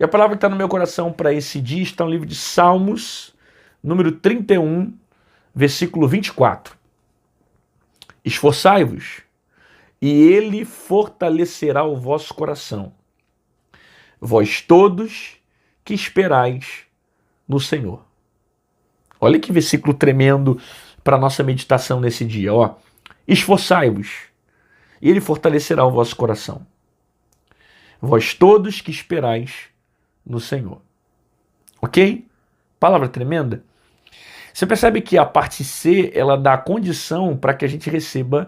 E a palavra que está no meu coração para esse dia está no livro de Salmos, número 31, versículo 24. Esforçai-vos, e ele fortalecerá o vosso coração, vós todos que esperais no Senhor. Olha que versículo tremendo para a nossa meditação nesse dia. Ó. Esforçai-vos, e ele fortalecerá o vosso coração, vós todos que esperais no Senhor. Ok? Palavra tremenda. Você percebe que a parte C, ela dá a condição para que a gente receba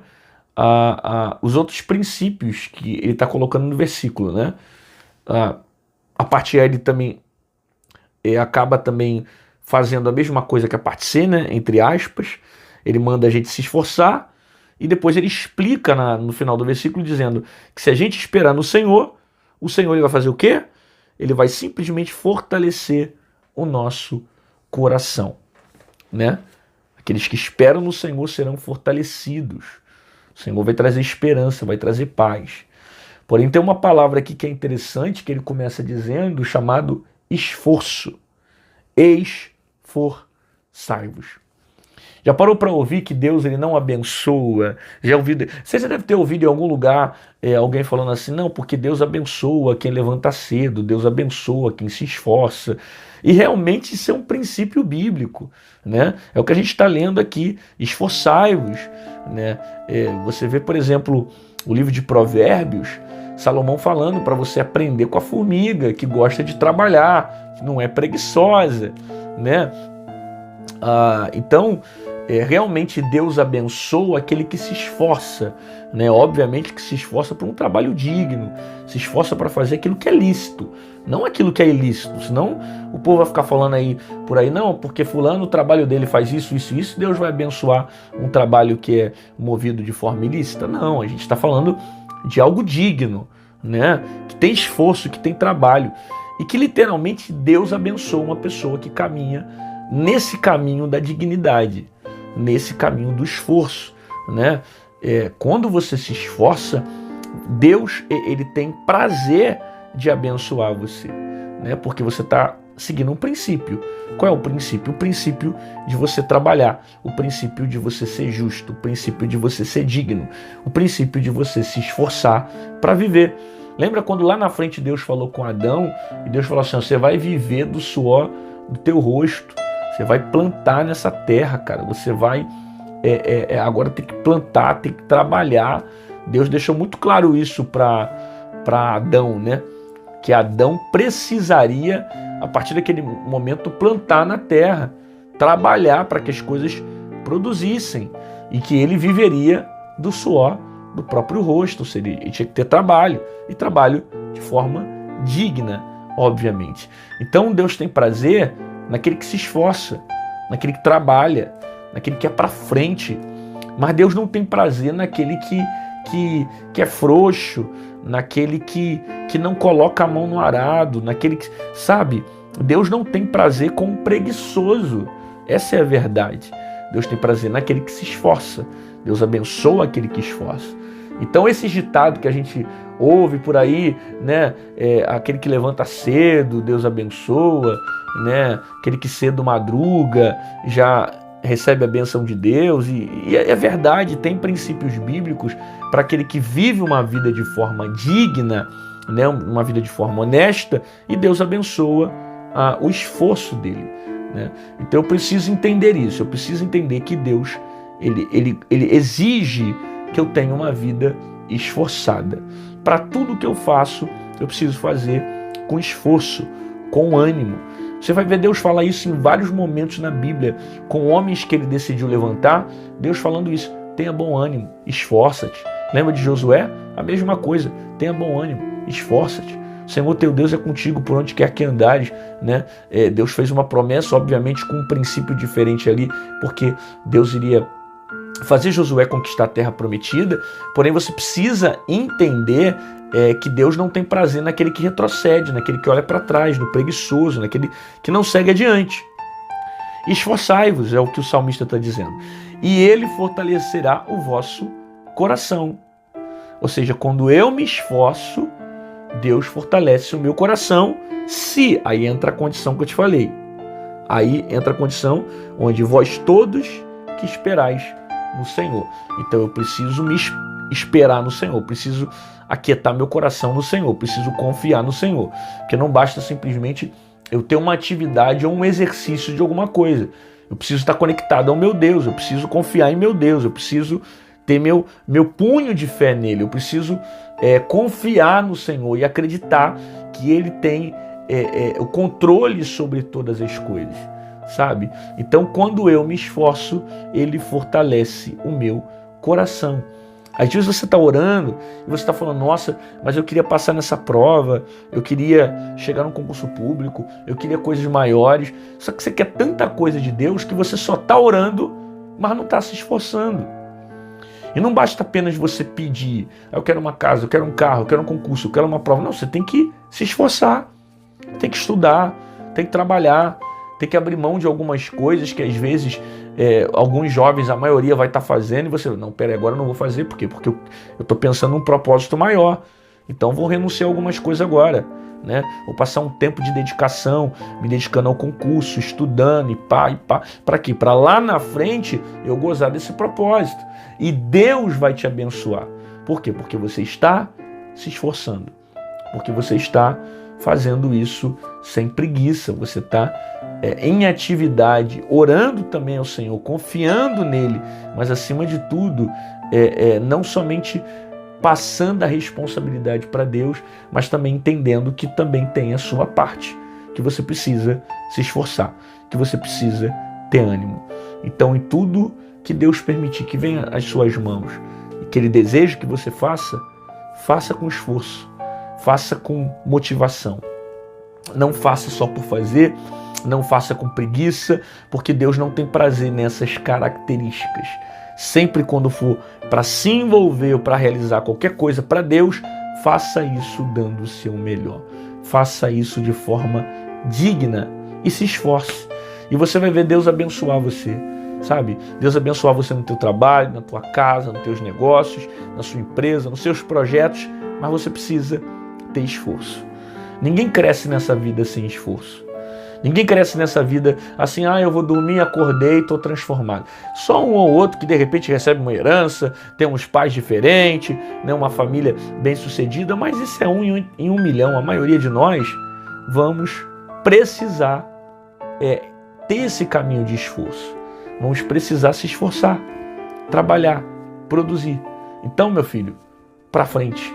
os outros princípios que ele está colocando no versículo, né? A parte A, ele também acaba também fazendo a mesma coisa que a parte C, né? Entre aspas. Ele manda a gente se esforçar e depois ele explica no final do versículo dizendo que se a gente esperar no Senhor, o Senhor ele vai fazer o quê? Ele vai simplesmente fortalecer o nosso coração, né? Aqueles que esperam no Senhor serão fortalecidos. O Senhor vai trazer esperança, vai trazer paz. Porém, tem uma palavra aqui que é interessante, que ele começa dizendo, chamado esforço. Esforçai-vos. Já parou para ouvir que Deus ele não abençoa? Você já deve ter ouvido em algum lugar alguém falando assim, não, porque Deus abençoa quem levanta cedo, Deus abençoa quem se esforça. E realmente isso é um princípio bíblico, né? É o que a gente está lendo aqui, esforçai-vos, né? Você vê, por exemplo, o livro de Provérbios, Salomão falando para você aprender com a formiga, que gosta de trabalhar, que não é preguiçosa, né? Então, realmente Deus abençoa aquele que se esforça, né? Obviamente que se esforça para um trabalho digno, se esforça para fazer aquilo que é lícito, não aquilo que é ilícito, senão o povo vai ficar falando aí por aí, não, porque fulano o trabalho dele faz isso, Deus vai abençoar um trabalho que é movido de forma ilícita. Não, a gente está falando de algo digno, né? Que tem esforço, que tem trabalho e que literalmente Deus abençoa uma pessoa que caminha nesse caminho da dignidade, nesse caminho do esforço, né? Quando você se esforça, Deus ele tem prazer de abençoar você, né? Porque você está seguindo um princípio. Qual é o princípio? O princípio de você trabalhar, o princípio de você ser justo, o princípio de você ser digno, o princípio de você se esforçar para viver. Lembra quando lá na frente Deus falou com Adão e Deus falou assim, você vai viver do suor do teu rosto, você vai plantar nessa terra, cara, você vai agora ter que plantar, ter que trabalhar. Deus deixou muito claro isso para Adão, né? Que Adão precisaria, a partir daquele momento, plantar na terra, trabalhar para que as coisas produzissem e que ele viveria do suor do próprio rosto, ou seja, ele tinha que ter trabalho, e trabalho de forma digna, obviamente. Então Deus tem prazer naquele que se esforça, naquele que trabalha, naquele que é para frente, mas Deus não tem prazer naquele que é frouxo, naquele que não coloca a mão no arado, naquele que, sabe, Deus não tem prazer com o preguiçoso, essa é a verdade. Deus tem prazer naquele que se esforça, Deus abençoa aquele que esforça. Então esse ditado que a gente ouve por aí, né, aquele que levanta cedo, Deus abençoa, né, aquele que cedo madruga, já recebe a bênção de Deus, e é verdade, tem princípios bíblicos para aquele que vive uma vida de forma digna, né, uma vida de forma honesta, e Deus abençoa o esforço dele, né? Então eu preciso entender isso, eu preciso entender que Deus ele exige que eu tenha uma vida esforçada. Para tudo que eu faço, eu preciso fazer com esforço, com ânimo. Você vai ver Deus falar isso em vários momentos na Bíblia, com homens que ele decidiu levantar, Deus falando isso, tenha bom ânimo, esforça-te. Lembra de Josué? A mesma coisa, tenha bom ânimo, esforça-te. O Senhor teu Deus é contigo por onde quer que andares, né? Deus fez uma promessa, obviamente, com um princípio diferente ali, porque Deus iria fazer Josué conquistar a terra prometida, porém você precisa entender que Deus não tem prazer naquele que retrocede, naquele que olha para trás, no preguiçoso, naquele que não segue adiante. Esforçai-vos, é o que o salmista está dizendo, e ele fortalecerá o vosso coração. Ou seja, quando eu me esforço, Deus fortalece o meu coração, se aí entra a condição que eu te falei. Aí entra a condição onde vós todos que esperais no Senhor. Então eu preciso me esperar no Senhor, preciso aquietar meu coração no Senhor, preciso confiar no Senhor. Porque não basta simplesmente eu ter uma atividade ou um exercício de alguma coisa. Eu preciso estar conectado ao meu Deus, eu preciso confiar em meu Deus, eu preciso ter meu punho de fé nele, eu preciso confiar no Senhor e acreditar que ele tem o controle sobre todas as coisas, sabe? Então, quando eu me esforço, ele fortalece o meu coração. Às vezes você está orando e você está falando, nossa, mas eu queria passar nessa prova, eu queria chegar num concurso público, eu queria coisas maiores, só que você quer tanta coisa de Deus que você só está orando, mas não está se esforçando. E não basta apenas você pedir, eu quero uma casa, eu quero um carro, eu quero um concurso, eu quero uma prova. Não, você tem que se esforçar, tem que estudar, tem que trabalhar, tem que abrir mão de algumas coisas que às vezes alguns jovens, a maioria vai estar fazendo e você, não, peraí, agora eu não vou fazer, por quê? Porque eu estou pensando num propósito maior, então vou renunciar a algumas coisas agora, né? Vou passar um tempo de dedicação, me dedicando ao concurso, estudando e pá, para quê? Para lá na frente eu gozar desse propósito e Deus vai te abençoar. Por quê? Porque você está se esforçando, porque você está fazendo isso sem preguiça, você está em atividade, orando também ao Senhor, confiando nele, mas acima de tudo, não somente passando a responsabilidade para Deus, mas também entendendo que também tem a sua parte, que você precisa se esforçar, que você precisa ter ânimo. Então, em tudo que Deus permitir que venha às suas mãos e que Ele deseja que você faça, faça com esforço, faça com motivação. Não faça só por fazer, não faça com preguiça, porque Deus não tem prazer nessas características. Sempre quando for para se envolver ou para realizar qualquer coisa para Deus, faça isso dando o seu melhor. Faça isso de forma digna e se esforce. E você vai ver Deus abençoar você, sabe? Deus abençoar você no teu trabalho, na tua casa, nos teus negócios, na sua empresa, nos seus projetos, mas você precisa ter esforço. Ninguém cresce nessa vida sem esforço. Ninguém cresce nessa vida assim, eu vou dormir, acordei e estou transformado. Só um ou outro que de repente recebe uma herança, tem uns pais diferentes, né, uma família bem sucedida, mas isso é em um milhão. A maioria de nós vamos precisar ter esse caminho de esforço. Vamos precisar se esforçar, trabalhar, produzir. Então, meu filho, para frente,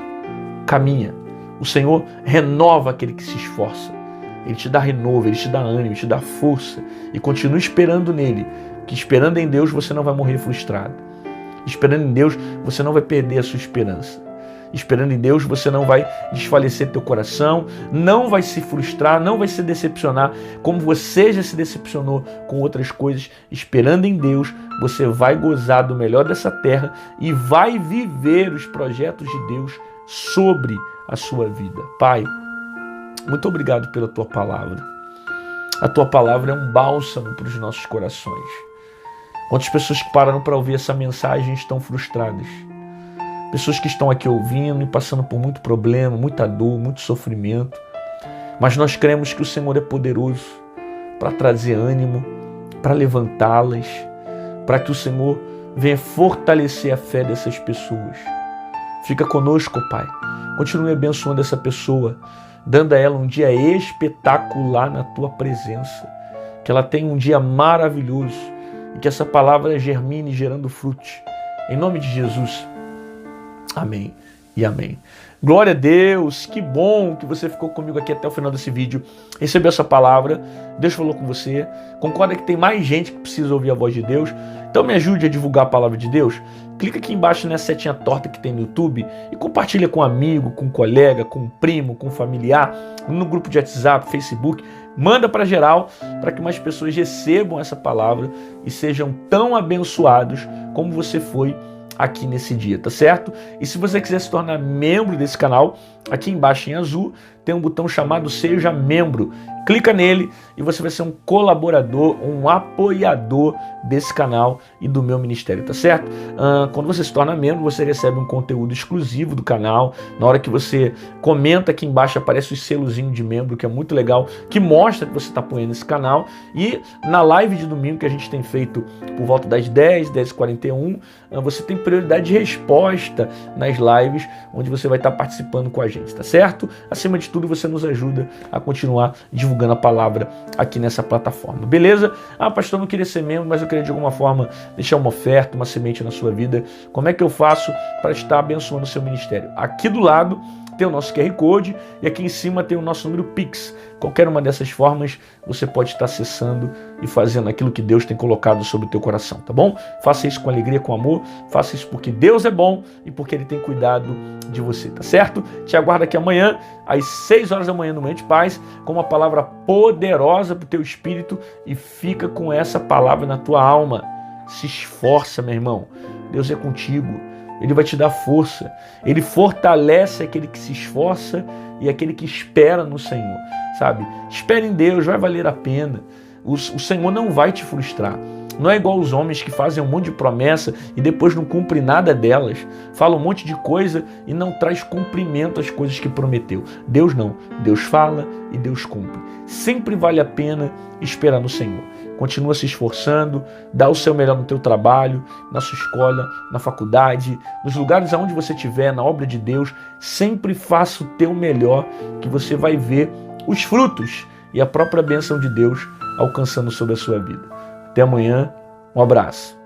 caminha. O Senhor renova aquele que se esforça. Ele te dá renovo, Ele te dá ânimo, Ele te dá força. E continue esperando nele, que esperando em Deus você não vai morrer frustrado. Esperando em Deus você não vai perder a sua esperança. Esperando em Deus você não vai desfalecer teu coração, não vai se frustrar, não vai se decepcionar, como você já se decepcionou com outras coisas. Esperando em Deus você vai gozar do melhor dessa terra e vai viver os projetos de Deus sobre a sua vida. Pai, muito obrigado pela Tua palavra. A Tua palavra é um bálsamo para os nossos corações. Quantas pessoas que pararam para ouvir essa mensagem estão frustradas? Pessoas que estão aqui ouvindo e passando por muito problema, muita dor, muito sofrimento. Mas nós cremos que o Senhor é poderoso para trazer ânimo, para levantá-las, para que o Senhor venha fortalecer a fé dessas pessoas. Fica conosco, Pai. Continue abençoando essa pessoa, dando a ela um dia espetacular na Tua presença. Que ela tenha um dia maravilhoso e que essa palavra germine gerando frutos. Em nome de Jesus. Amém e amém. Glória a Deus, que bom que você ficou comigo aqui até o final desse vídeo, recebeu essa palavra, Deus falou com você, concorda que tem mais gente que precisa ouvir a voz de Deus, então me ajude a divulgar a palavra de Deus, clica aqui embaixo nessa setinha torta que tem no YouTube e compartilha com um amigo, com um colega, com um primo, com um familiar, no grupo de WhatsApp, Facebook, manda para geral, para que mais pessoas recebam essa palavra e sejam tão abençoados como você foi aqui nesse dia, tá certo? E se você quiser se tornar membro desse canal, aqui embaixo em azul tem um botão chamado Seja Membro. Clica nele e você vai ser um colaborador, um apoiador desse canal e do meu ministério, tá certo? Quando você se torna membro, você recebe um conteúdo exclusivo do canal. Na hora que você comenta aqui embaixo, aparece o selozinho de membro, que é muito legal, que mostra que você está apoiando esse canal. E na live de domingo que a gente tem feito por volta das 10h41, você tem prioridade de resposta nas lives, onde você vai estar participando com a gente, tá certo? Acima de tudo, você nos ajuda a continuar divulgando a palavra aqui nessa plataforma, beleza? Pastor, eu não queria ser membro, mas eu queria de alguma forma deixar uma oferta, uma semente na sua vida. Como é que eu faço para estar abençoando o seu ministério? Aqui do lado tem o nosso QR Code e aqui em cima tem o nosso número Pix. Qualquer uma dessas formas você pode estar acessando e fazendo aquilo que Deus tem colocado sobre o teu coração, tá bom? Faça isso com alegria, com amor, faça isso porque Deus é bom e porque Ele tem cuidado de você, tá certo? Te aguardo aqui amanhã, às 6 horas da manhã no Manhã de Paz, com uma palavra poderosa para o teu espírito e fica com essa palavra na tua alma. Se esforça, meu irmão. Deus é contigo. Ele vai te dar força. Ele fortalece aquele que se esforça e aquele que espera no Senhor, sabe? Espere em Deus, vai valer a pena. O Senhor não vai te frustrar. Não é igual os homens que fazem um monte de promessa e depois não cumprem nada delas. Fala um monte de coisa e não traz cumprimento às coisas que prometeu. Deus não. Deus fala e Deus cumpre. Sempre vale a pena esperar no Senhor. Continua se esforçando, dá o seu melhor no teu trabalho, na sua escola, na faculdade, nos lugares aonde você estiver, na obra de Deus. Sempre faça o teu melhor, que você vai ver os frutos e a própria bênção de Deus alcançando sobre a sua vida. Até amanhã, um abraço.